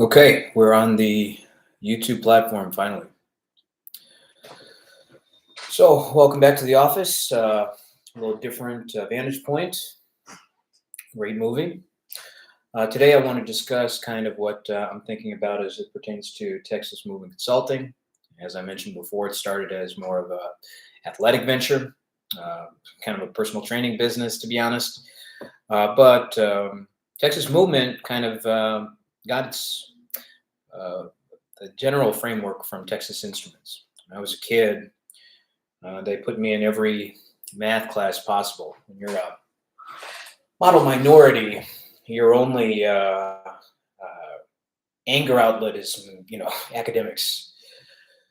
Okay, we're on the YouTube platform finally. So, welcome back to the office. A little different vantage point. Great movie. Today, I want to discuss kind of what I'm thinking about as it pertains to Texas Movement Consulting. As I mentioned before, it started as more of a athletic venture, uh, kind of a personal training business, to be honest. But Texas Movement kind of got its uh, the general framework from Texas Instruments. When I was a kid, they put me in every math class possible. When you're a model minority, your only anger outlet is, academics.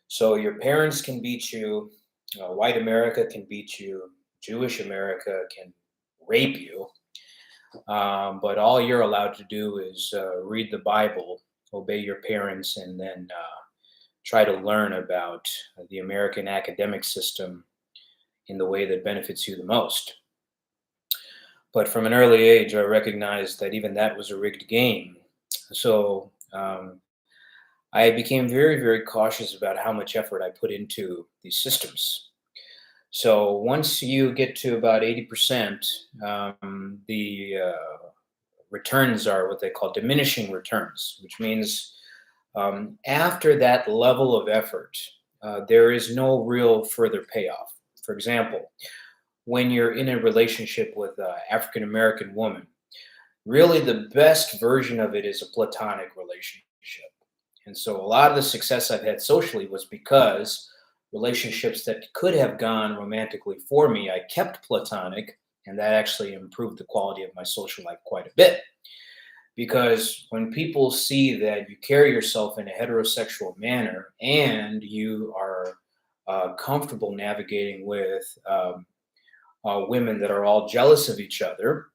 So your parents can beat you, white America can beat you, Jewish America can rape you, but all you're allowed to do is read the Bible, obey your parents, and then try to learn about the American academic system in the way that benefits you the most. But from an early age, I recognized that even that was a rigged game. So I became very, very cautious about how much effort I put into these systems. So once you get to about 80%, the returns are what they call diminishing returns, which means after that level of effort, there is no real further payoff. For example, when you're in a relationship with an African American woman, really the best version of it is a platonic relationship. And so a lot of the success I've had socially was because relationships that could have gone romantically for me, I kept platonic, and that actually improved the quality of my social life quite a bit. Because when people see that you carry yourself in a heterosexual manner and you are comfortable navigating with women that are all jealous of each other,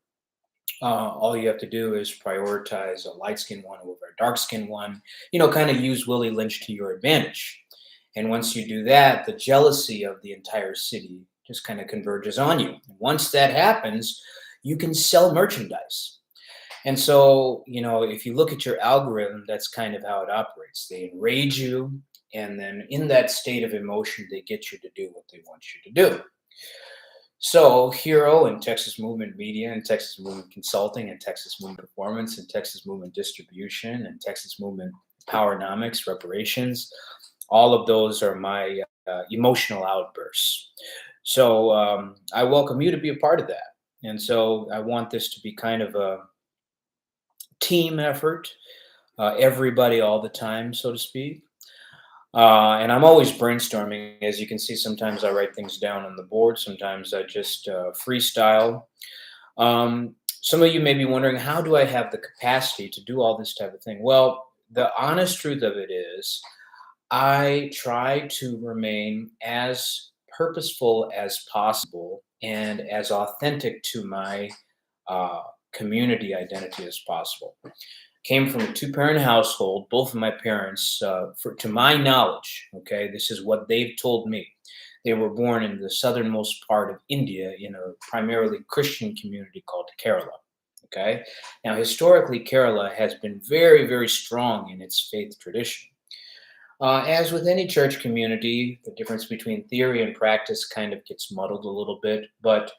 all you have to do is prioritize a light skinned one over a dark skinned one, kind of use Willie Lynch to your advantage. And once you do that, the jealousy of the entire city just kind of converges on you. And once that happens, you can sell merchandise. And so, if you look at your algorithm, that's kind of how it operates. They enrage you, and then in that state of emotion, they get you to do what they want you to do. So, Hero and Texas Movement Media and Texas Movement Consulting and Texas Movement Performance and Texas Movement Distribution and Texas Movement Powernomics, Reparations, all of those are my emotional outbursts. So, I welcome you to be a part of that. And so, I want this to be kind of a team effort, everybody all the time, so to speak. And I'm always brainstorming. As you can see, sometimes I write things down on the board, sometimes I just freestyle. Some of you may be wondering, how do I have the capacity to do all this type of thing? Well, the honest truth of it is, I try to remain as purposeful as possible and as authentic to my uh, community identity as possible. Came from a two-parent household. Both of my parents, to my knowledge, okay, this is what they've told me. They were born in the southernmost part of India in a primarily Christian community called Kerala. Okay, now historically, Kerala has been very, very strong in its faith tradition. As with any church community, the difference between theory and practice kind of gets muddled a little bit. But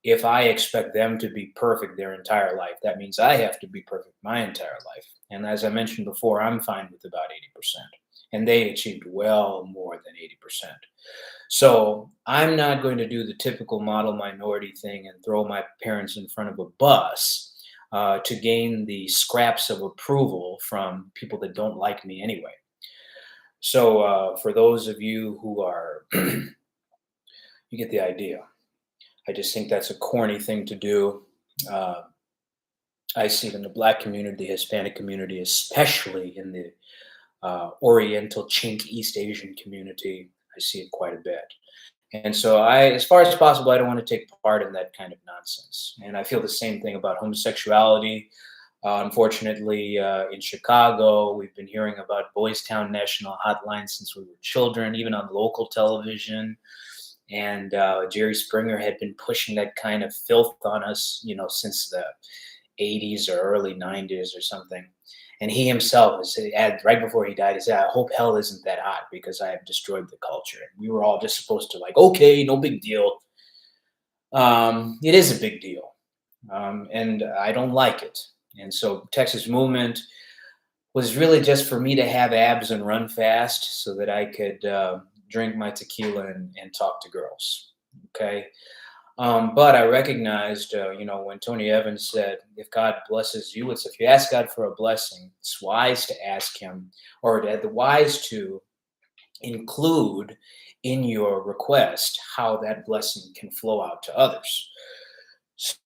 if I expect them to be perfect their entire life, that means I have to be perfect my entire life. And as I mentioned before, I'm fine with about 80%. And they achieved well more than 80%. So I'm not going to do the typical model minority thing and throw my parents in front of a bus to gain the scraps of approval from people that don't like me anyway. So for those of you who are, you get the idea. I just think that's a corny thing to do. Uh, I see it in the Black community, the Hispanic community, especially in the Oriental Chink East Asian community. I see it quite a bit. And so as far as possible, I don't want to take part in that kind of nonsense. And I feel the same thing about homosexuality. Unfortunately, in Chicago, we've been hearing about Boys Town National Hotline since we were children, even on local television. And Jerry Springer had been pushing that kind of filth on us, since the 80s or early 90s or something. And he himself said, right before he died, he said, "I hope hell isn't that hot because I have destroyed the culture." And we were all just supposed to like, okay, no big deal. It is a big deal, and I don't like it. And so Texas Movement was really just for me to have abs and run fast so that I could drink my tequila and talk to girls. Okay. But I recognized, when Tony Evans said, if God blesses you, it's if you ask God for a blessing, it's wise to ask Him or the wise to include in your request how that blessing can flow out to others.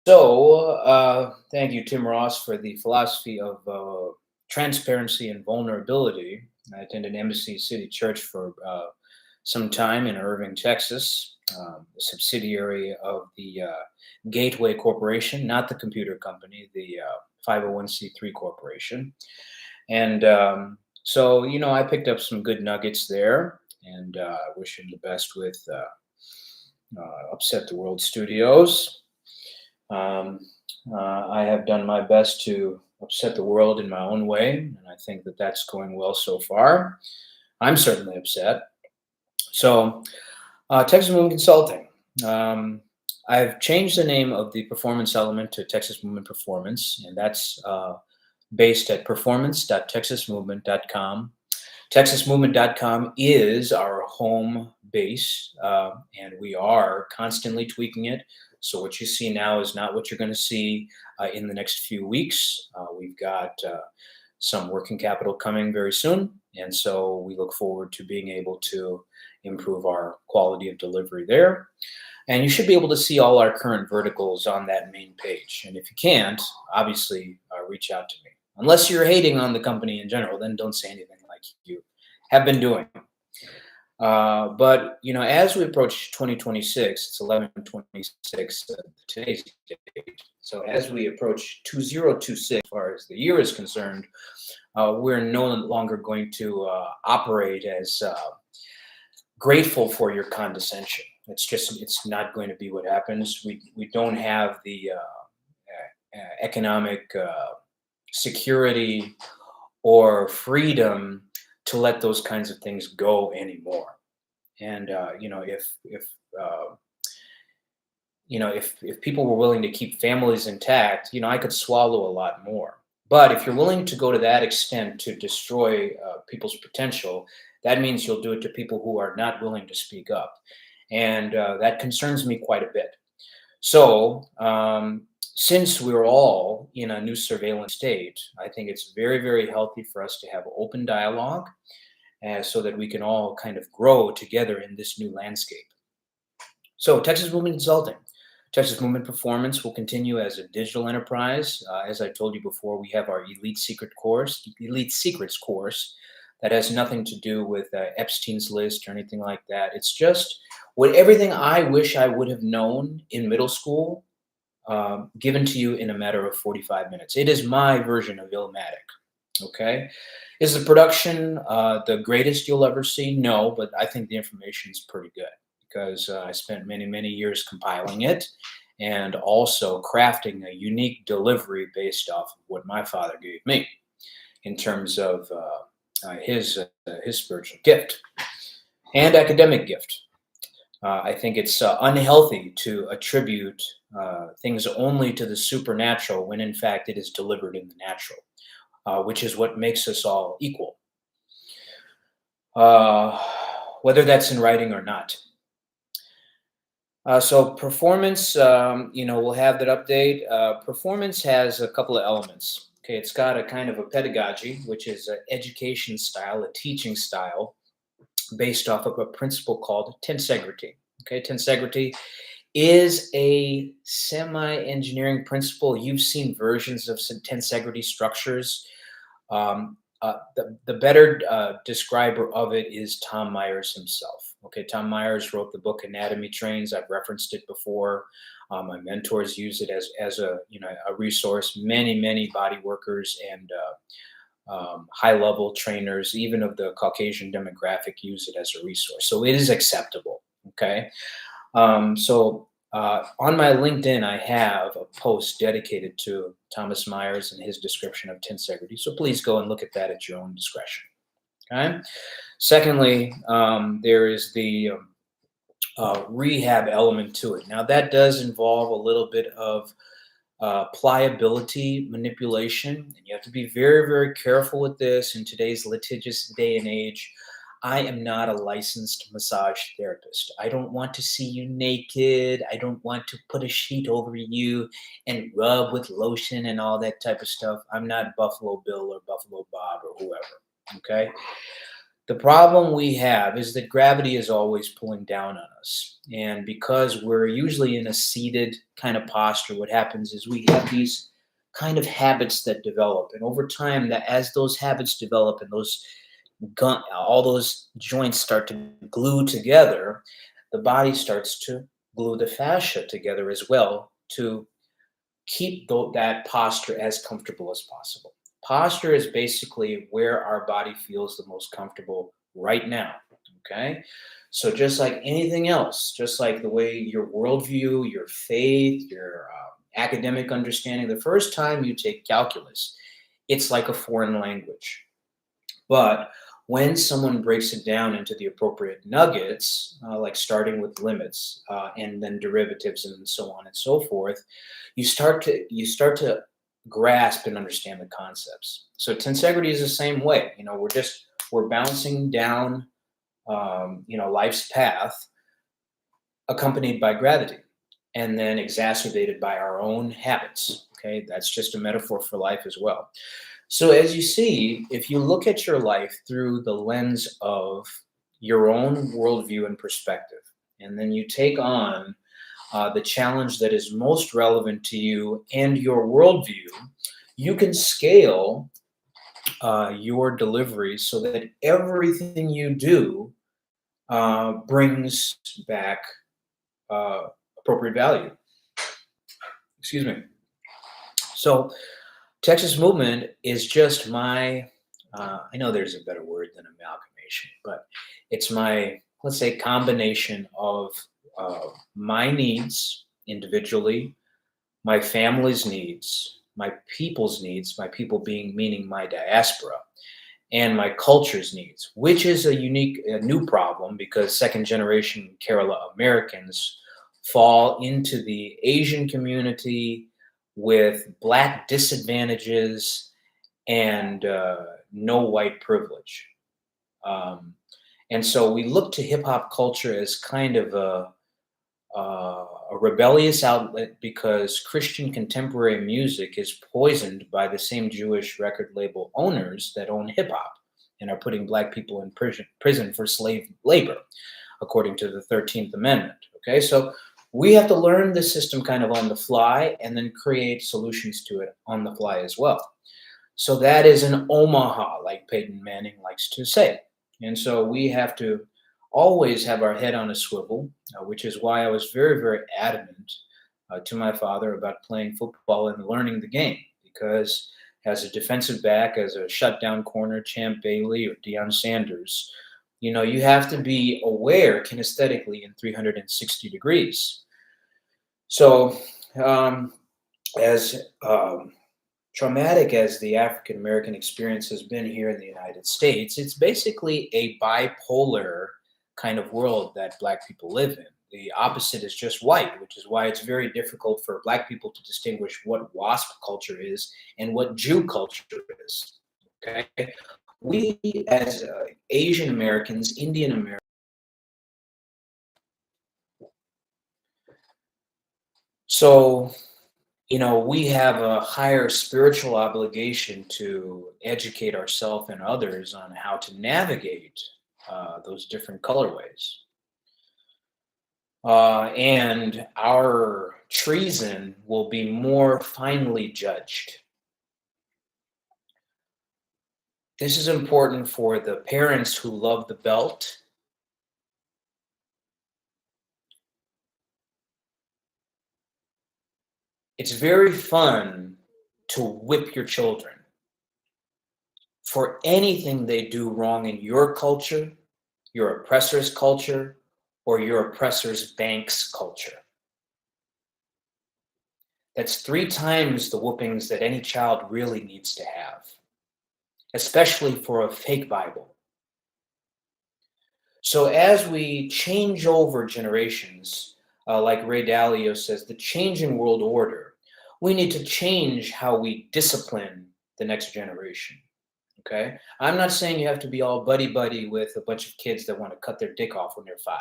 So, thank you, Tim Ross, for the philosophy of transparency and vulnerability. I attended Embassy City Church for some time in Irving, Texas, a subsidiary of the Gateway Corporation, not the computer company, the 501c3 corporation. And so, I picked up some good nuggets there, and I wish him the best with Upset the World Studios. I have done my best to upset the world in my own way, and I think that that's going well so far. I'm certainly upset. So, Texas Movement Consulting. I've changed the name of the performance element to Texas Movement Performance, and that's based at performance.texasmovement.com. TexasMovement.com is our home base, and we are constantly tweaking it. So what you see now is not what you're going to see in the next few weeks. We've got some working capital coming very soon, and so we look forward to being able to improve our quality of delivery there. And you should be able to see all our current verticals on that main page. And if you can't, obviously reach out to me. Unless you're hating on the company in general, then don't say anything like you have been doing. But as we approach 2026, it's 11/26 today's date. So as we approach 2026, as far as the year is concerned, we're no longer going to operate as grateful for your condescension. It's not going to be what happens. We don't have the economic security or freedom to let those kinds of things go anymore. And if people were willing to keep families intact, I could swallow a lot more. But if you're willing to go to that extent to destroy people's potential, that means you'll do it to people who are not willing to speak up, and that concerns me quite a bit. So, since we're all in a new surveillance state, I think it's very, very healthy for us to have open dialogue so that we can all kind of grow together in this new landscape. So, Texas Movement Consulting. Texas Movement Performance will continue as a digital enterprise. As I told you before, we have our Elite Secrets course that has nothing to do with Epstein's List or anything like that. It's just everything I wish I would have known in middle school, given to you in a matter of 45 minutes. It is my version of Illmatic. Okay. Is the production the greatest you'll ever see? No, but I think the information is pretty good because I spent many, many years compiling it and also crafting a unique delivery based off of what my father gave me in terms of his spiritual gift and academic gift. I think it's unhealthy to attribute things only to the supernatural when in fact it is delivered in the natural, which is what makes us all equal, whether that's in writing or not. So performance, we'll have that update. Performance has a couple of elements. Okay, it's got a kind of a pedagogy, which is an education style, a teaching style, based off of a principle called tensegrity. Okay, tensegrity is a semi-engineering principle. You've seen versions of some tensegrity structures. The better describer of it is Tom Myers himself. Okay, Tom Myers wrote the book Anatomy Trains. I've referenced it before. My mentors use it as a resource. Many body workers and high-level trainers, even of the Caucasian demographic, use it as a resource. So it is acceptable. Okay, so On my LinkedIn, I have a post dedicated to Thomas Myers and his description of tensegrity. So please go and look at that at your own discretion. Okay. Secondly, there is the rehab element to it. Now, that does involve a little bit of pliability manipulation. And you have to be very, very careful with this in today's litigious day and age. I am not a licensed massage therapist. I don't want to see you naked. I don't want to put a sheet over you and rub with lotion and all that type of stuff. I'm not Buffalo Bill or Buffalo Bob or whoever. Okay. The problem we have is that gravity is always pulling down on us. And because we're usually in a seated kind of posture, what happens is we have these kind of habits that develop. And over time, that as those habits develop and all those joints start to glue together, the body starts to glue the fascia together as well to keep that posture as comfortable as possible. Posture is basically where our body feels the most comfortable right now. Okay. So, just like anything else, just like the way your worldview, your faith, your academic understanding, the first time you take calculus, it's like a foreign language. But when someone breaks it down into the appropriate nuggets, like starting with limits and then derivatives and so on and so forth, you start to grasp and understand the concepts. So tensegrity is the same way. We're bouncing down, life's path, accompanied by gravity, and then exacerbated by our own habits. Okay, that's just a metaphor for life as well. So, as you see, if you look at your life through the lens of your own worldview and perspective, and then you take on the challenge that is most relevant to you and your worldview, you can scale your delivery so that everything you do brings back appropriate value. Excuse me. So, Texas Movement is just I know there's a better word than amalgamation, but it's my, let's say, combination of my needs individually, my family's needs, my people being meaning my diaspora, and my culture's needs, which is a new problem because second generation Kerala Americans fall into the Asian community with Black disadvantages and no white privilege. Um, and so we look to hip hop culture as kind of a rebellious outlet because Christian contemporary music is poisoned by the same Jewish record label owners that own hip hop and are putting Black people in prison for slave labor, according to the 13th Amendment. Okay, so we have to learn the system kind of on the fly and then create solutions to it on the fly as well. So that is an Omaha, like Peyton Manning likes to say. And so we have to always have our head on a swivel, which is why I was very, very adamant to my father about playing football and learning the game. Because as a defensive back, as a shutdown corner, Champ Bailey or Deion Sanders, you have to be aware kinesthetically in 360 degrees. So, as traumatic as the African American experience has been here in the United States, it's basically a bipolar kind of world that Black people live in. The opposite is just white, which is why it's very difficult for Black people to distinguish what WASP culture is and what Jew culture is. Okay, we as Asian Americans, Indian Americans. So, we have a higher spiritual obligation to educate ourselves and others on how to navigate those different colorways. And our treason will be more finely judged. This is important for the parents who love the belt. It's very fun to whip your children for anything they do wrong in your culture, your oppressor's culture, or your oppressor's bank's culture. That's 3 times the whoopings that any child really needs to have, especially for a fake Bible. So as we change over generations, like Ray Dalio says, the changing world order, we need to change how we discipline the next generation. Okay. I'm not saying you have to be all buddy buddy with a bunch of kids that want to cut their dick off when they're 5.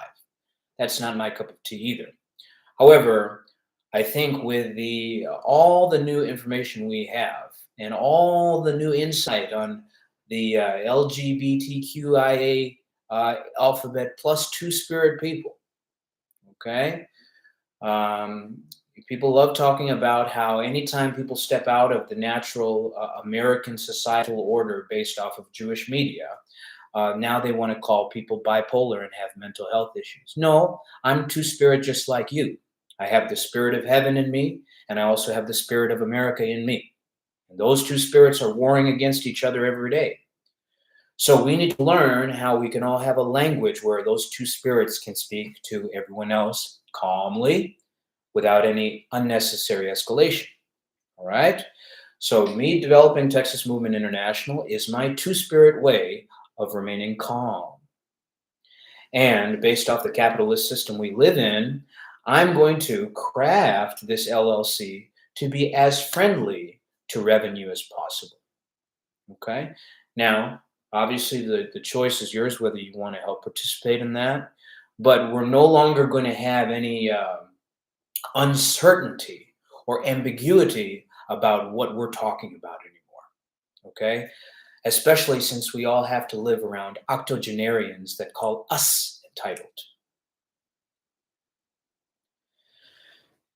That's not my cup of tea either. However, I think with the all the new information we have and all the new insight on the LGBTQIA alphabet plus two-spirit people, okay? Um, People love talking about how anytime people step out of the natural American societal order based off of Jewish media, now they want to call people bipolar and have mental health issues. No, I'm two-spirit just like you. I have the spirit of heaven in me, and I also have the spirit of America in me. And those two spirits are warring against each other every day. So we need to learn how we can all have a language where those two spirits can speak to everyone else calmly without any unnecessary escalation. All right? So me developing Texas Movement International is my two-spirit way of remaining calm. And based off the capitalist system we live in, I'm going to craft this LLC to be as friendly to revenue as possible. Okay? Now, obviously, the choice is yours whether you want to help participate in that. But we're no longer going to have any uncertainty or ambiguity about what we're talking about anymore. Okay? Especially since we all have to live around octogenarians that call us entitled.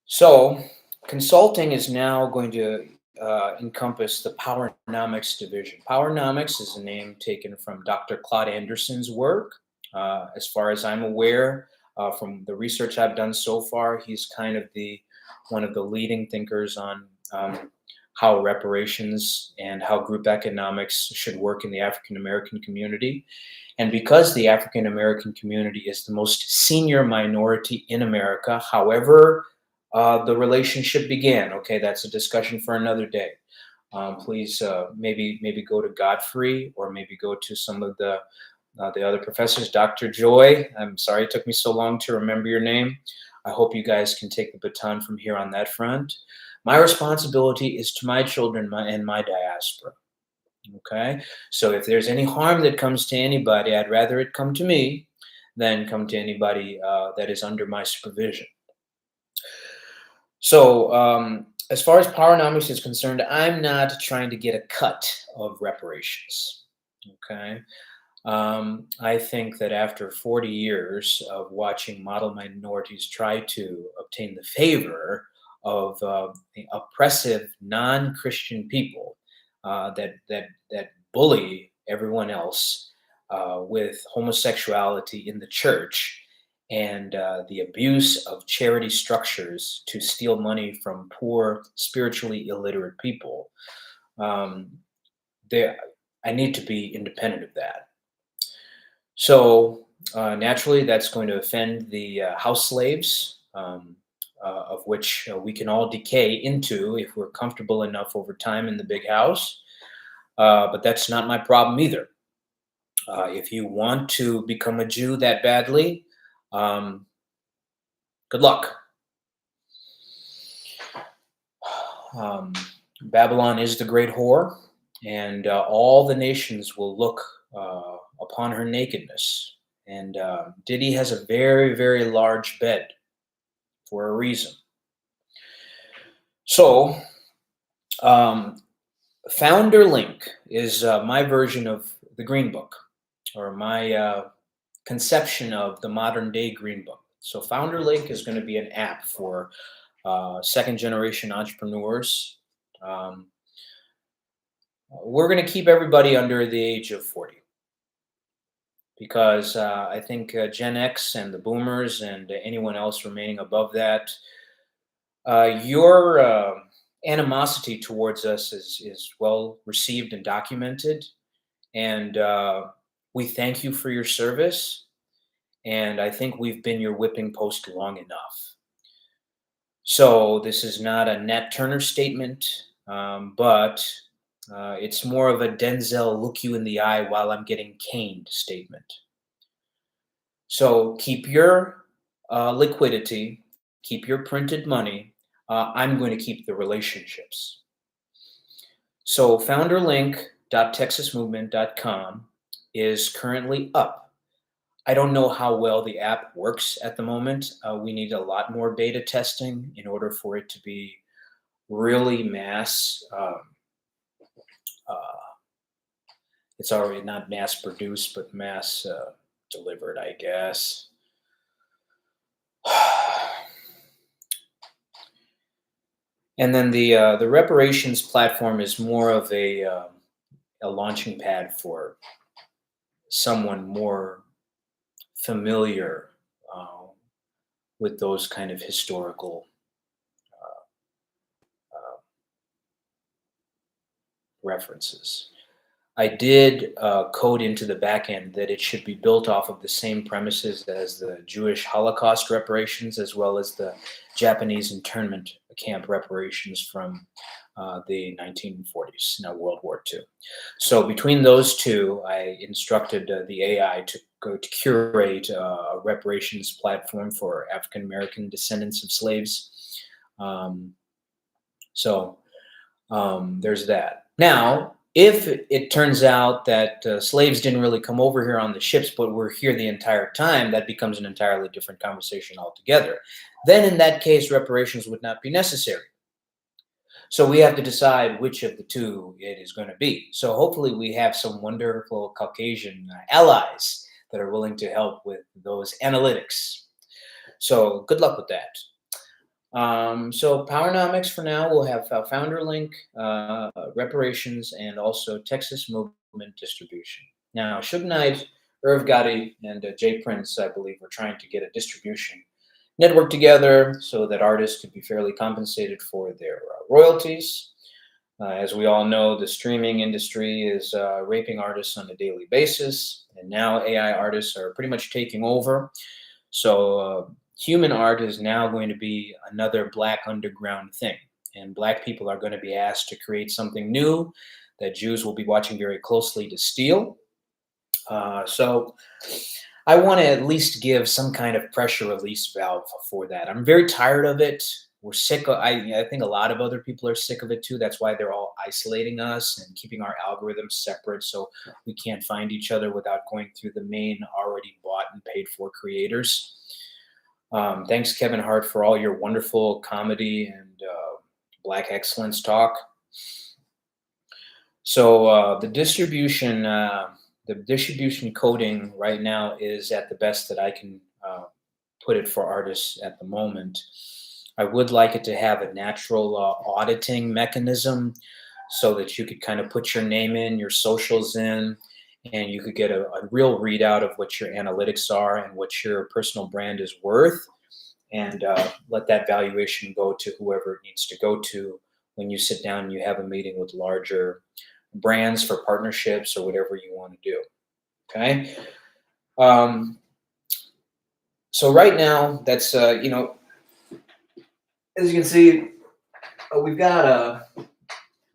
So, consulting is now going to encompass the Powernomics division. Powernomics is a name taken from Dr. Claude Anderson's work. As far as I'm aware, from the research I've done so far, he's kind of one of the leading thinkers on how reparations and how group economics should work in the African American community. And because the African American community is the most senior minority in America, however, the relationship began. Okay, that's a discussion for another day. Please, maybe go to Godfrey or maybe go to some of the other professors. Dr. Joy, I'm sorry it took me so long to remember your name. I hope you guys can take the baton from here on that front. My responsibility is to my children and my diaspora. Okay, so if there's any harm that comes to anybody, I'd rather it come to me than come to anybody that is under my supervision. So, as far as Powernomics is concerned, I'm not trying to get a cut of reparations. Okay. I think that after 40 years of watching model minorities try to obtain the favor of the oppressive non-Christian people that bully everyone else with homosexuality in the church and the abuse of charity structures to steal money from poor, spiritually illiterate people, I need to be independent of that. So naturally, that's going to offend the house slaves, of which we can all decay into if we're comfortable enough over time in the big house. But that's not my problem either. If you want to become a Jew that badly, good luck. Babylon is the great whore, and all the nations will look upon her nakedness. And Diddy has a very, very large bed for a reason. So, Founder Link is my version of the Green Book, or my conception of the modern day Green Book. So, Founder Link is going to be an app for second generation entrepreneurs. We're going to keep everybody under the age of 40 because I think Gen X and the boomers and anyone else remaining above that, your animosity towards us is well received and documented. And we thank you for your service. And I think we've been your whipping post long enough. So this is not a Nat Turner statement, but it's more of a Denzel look you in the eye while I'm getting caned statement. So keep your liquidity, keep your printed money. I'm going to keep the relationships. So founderlink.texasmovement.com is currently up. I don't know how well the app works at the moment. We need a lot more beta testing in order for it to be really mass. Uh, it's already not mass produced, but mass delivered, I guess. And then the reparations platform is more of a launching pad for someone more familiar uh, with those kind of historical uh, references. I did code into the back end that it should be built off of the same premises as the Jewish Holocaust reparations, as well as the Japanese internment camp reparations from the 1940s, now World War II. So between those two, I instructed the AI to go to curate a reparations platform for African American descendants of slaves. Um, so there's that. Now, if it turns out that slaves didn't really come over here on the ships, but were here the entire time, that becomes an entirely different conversation altogether. Then, in that case, reparations would not be necessary. So we have to decide which of the two it is going to be. So hopefully, we have some wonderful Caucasian allies that are willing to help with those analytics. So good luck with that. So Powernomics for now will have Founder Link, reparations, and also Texas Movement distribution. Now, Suge Knight, Irv Gotti, and Jay Prince, I believe, are trying to get a distribution network together so that artists could be fairly compensated for their royalties. As we all know, the streaming industry is raping artists on a daily basis, and now AI artists are pretty much taking over. So human art is now going to be another Black underground thing. And Black people are going to be asked to create something new that Jews will be watching very closely to steal. So I want to at least give some kind of pressure release valve for that. I'm very tired of it. We're sick of, I think a lot of other people are sick of it too. That's why they're all isolating us and keeping our algorithms separate so we can't find each other without going through the main already bought and paid for creators. Thanks, Kevin Hart, for all your wonderful comedy and Black excellence talk. So the distribution coding right now is at the best that I can put it for artists at the moment. I would like it to have a natural auditing mechanism so that you could kind of put your name in, your socials in, and you could get a real readout of what your analytics are and what your personal brand is worth, and let that valuation go to whoever it needs to go to when you sit down and you have a meeting with larger brands for partnerships or whatever you want to do. Okay. Um, so right now, that's as you can see, we've got a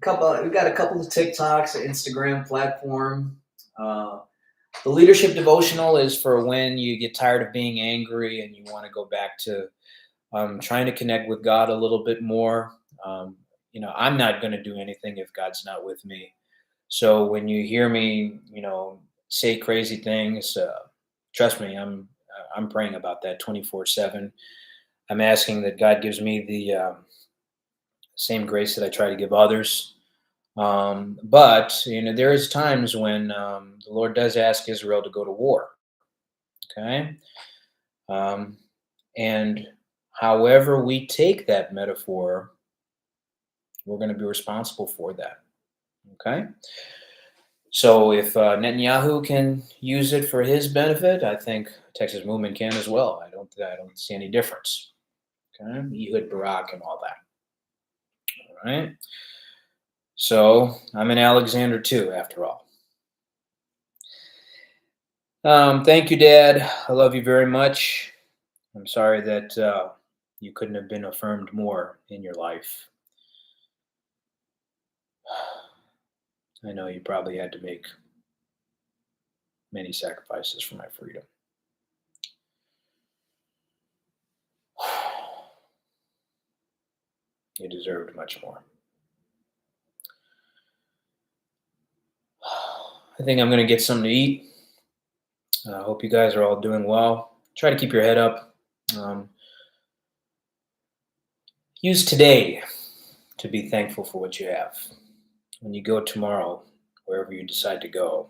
couple. We've got a couple of TikToks, an Instagram platform. Uh, the leadership devotional is for when you get tired of being angry and you want to go back to trying to connect with God a little bit more. I'm not going to do anything if God's not with me. So when you hear me, say crazy things, trust me, I'm praying about that 24/7. I'm asking that God gives me the same grace that I try to give others. But there is times when the Lord does ask Israel to go to war. Okay, and however we take that metaphor, we're going to be responsible for that. Okay. So if Netanyahu can use it for his benefit, I think Texas Movement can as well. I don't see any difference. Okay, Ehud Barak and all that. All right. So I'm an Alexander too, after all. Thank you, Dad. I love you very much. I'm sorry that You couldn't have been affirmed more in your life. I know you probably had to make many sacrifices for my freedom. You deserved much more. I think I'm going to get something to eat. I hope you guys are all doing well. Try to keep your head up. Um, use today to be thankful for what you have. When you go tomorrow, wherever you decide to go,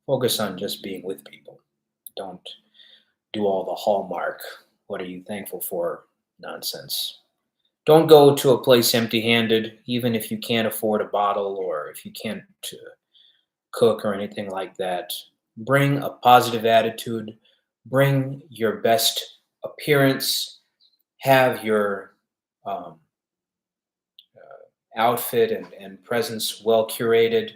focus on just being with people. Don't do all the hallmark, what are you thankful for nonsense. Don't go to a place empty handed, even if you can't afford a bottle or if you can't cook or anything like that. Bring a positive attitude, bring your best appearance, have your um, outfit and presence well curated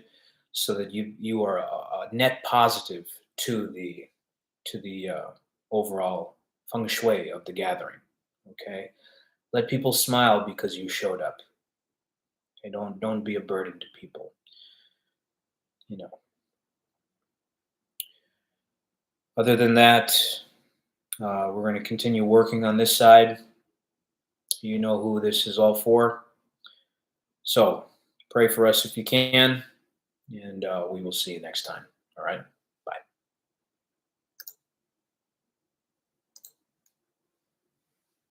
so that you are a net positive to the overall feng shui of the gathering. Okay, let people smile because you showed up. Okay, don't be a burden to people. You know. Other than that, we're going to continue working on this side. You know who this is all for. So pray for us if you can, and we will see you next time. All right.